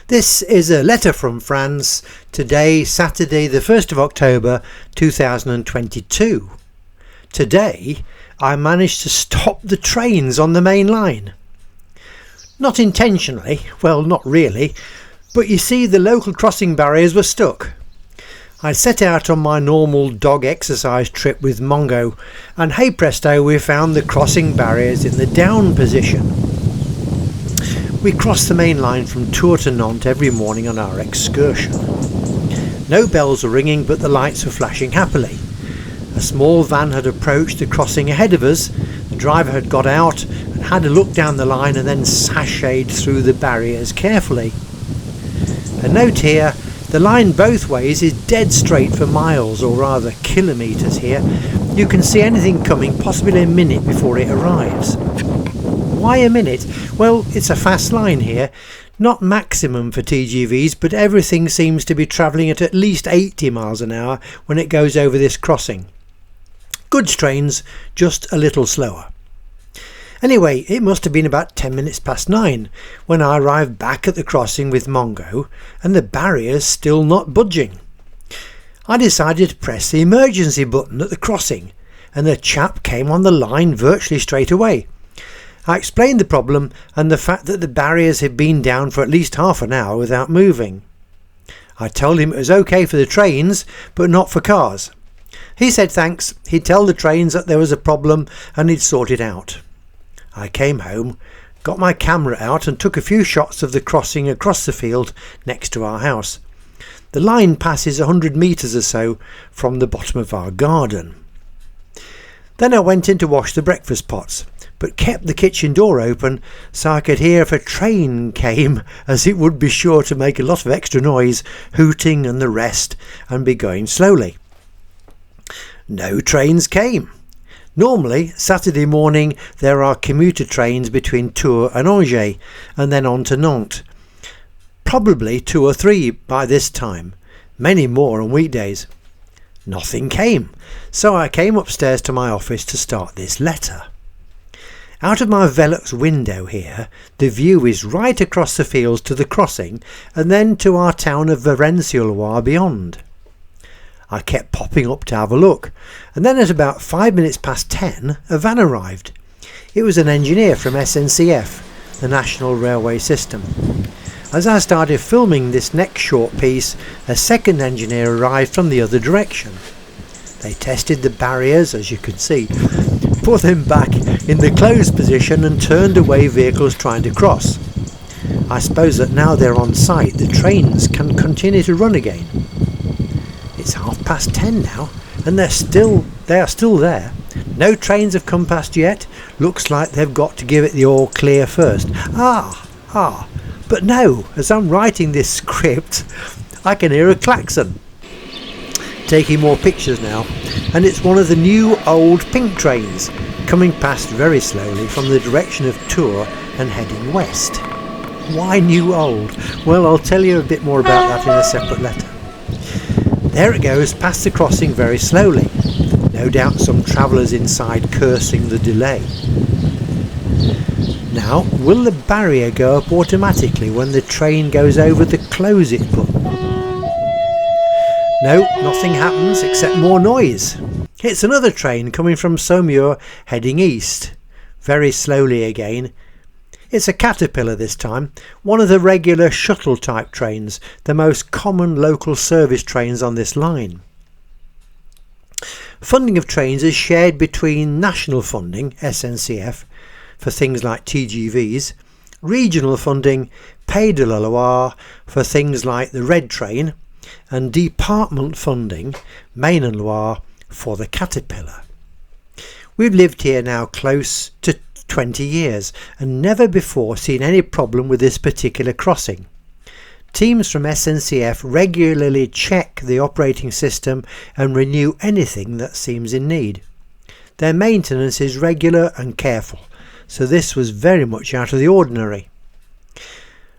This is a letter from France, today, Saturday the 1st of October 2022. Today, I managed to stop the trains on the main line. Not intentionally, well, not really, but you see the local crossing barriers were stuck. I set out on my normal dog exercise trip with Mongo, and hey presto, we found the crossing barriers in the down position. We cross the main line from Tours to Nantes every morning on our excursion. No bells were ringing, but the lights were flashing happily. A small van had approached the crossing ahead of us. The driver had got out and had a look down the line and then sashayed through the barriers carefully. A note here, the line both ways is dead straight for miles, or rather kilometres here. You can see anything coming possibly a minute before it arrives. Why a minute? Well, it's a fast line here, not maximum for TGVs, but everything seems to be travelling at least 80 miles an hour when it goes over this crossing. Goods trains just a little slower. Anyway, it must have been about 10 minutes past 9 when I arrived back at the crossing with Mongo and the barriers still not budging. I decided to press the emergency button at the crossing and the chap came on the line virtually straight away. I explained the problem and the fact that the barriers had been down for at least half an hour without moving. I told him it was okay for the trains but not for cars. He said thanks, he'd tell the trains that there was a problem and he'd sort it out. I came home, got my camera out and took a few shots of the crossing across the field next to our house. The line passes 100 metres or so from the bottom of our garden. Then I went in to wash the breakfast pots, but kept the kitchen door open so I could hear if a train came, as it would be sure to make a lot of extra noise, hooting and the rest, and be going slowly. No trains came. Normally, Saturday morning there are commuter trains between Tours and Angers and then on to Nantes. Probably 2 or 3 by this time, many more on weekdays. Nothing came, so I came upstairs to my office to start this letter. Out of my Velux window here, the view is right across the fields to the crossing and then to our town of Varennes-sur-Loire beyond. I kept popping up to have a look, and then at about 5 minutes past 10 a van arrived. It was an engineer from SNCF, the National Railway System. As I started filming this next short piece, a second engineer arrived from the other direction. They tested the barriers, as you can see, put them back in the closed position and turned away vehicles trying to cross. I suppose that now they're on site, the trains can continue to run again. It's 10:30 now and they are still there. No trains have come past yet. Looks like they've got to give it the all clear first. But no, as I'm writing this script I can hear a klaxon. Taking more pictures now, and it's one of the new old pink trains coming past very slowly from the direction of Tours and heading west. Why new old? Well, I'll tell you a bit more about that in a separate letter. There it goes past the crossing very slowly. No doubt some travellers inside cursing the delay. Now, will the barrier go up automatically when the train goes over the close it button? No, nothing happens except more noise. It's another train coming from Saumur heading east. Very slowly again. It's a Caterpillar this time, one of the regular shuttle type trains, the most common local service trains on this line. Funding of trains is shared between national funding, SNCF, for things like TGVs, regional funding, Pays de la Loire, for things like the Red Train, and department funding, Maine and Loire, for the Caterpillar. We've lived here now close to 20 years and never before seen any problem with this particular crossing. Teams from SNCF regularly check the operating system and renew anything that seems in need. Their maintenance is regular and careful, so this was very much out of the ordinary.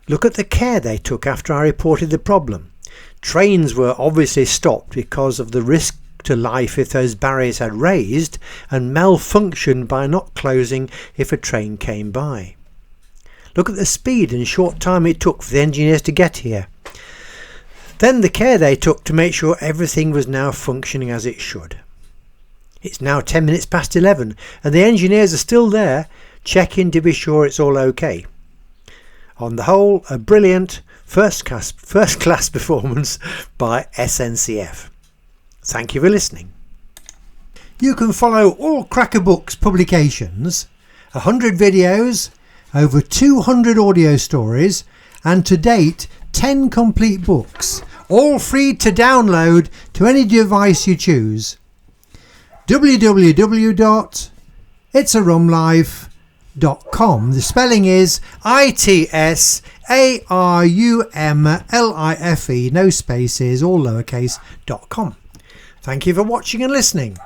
Look at the care they took after I reported the problem. Trains were obviously stopped because of the risk to life if those barriers had raised, and malfunctioned by not closing if a train came by. Look at the speed and short time it took for the engineers to get here. Then the care they took to make sure everything was now functioning as it should. It's now 10 minutes past 11 and the engineers are still there checking to be sure it's all okay. On the whole, a brilliant first class performance by SNCF. Thank you for listening. You can follow all Cracker Books publications, 100 videos, over 200 audio stories, and to date 10 complete books, all free to download to any device you choose. www.itsarumlife.com. The spelling is ITSARUMLIFE, no spaces, all lowercase.com. Thank you for watching and listening.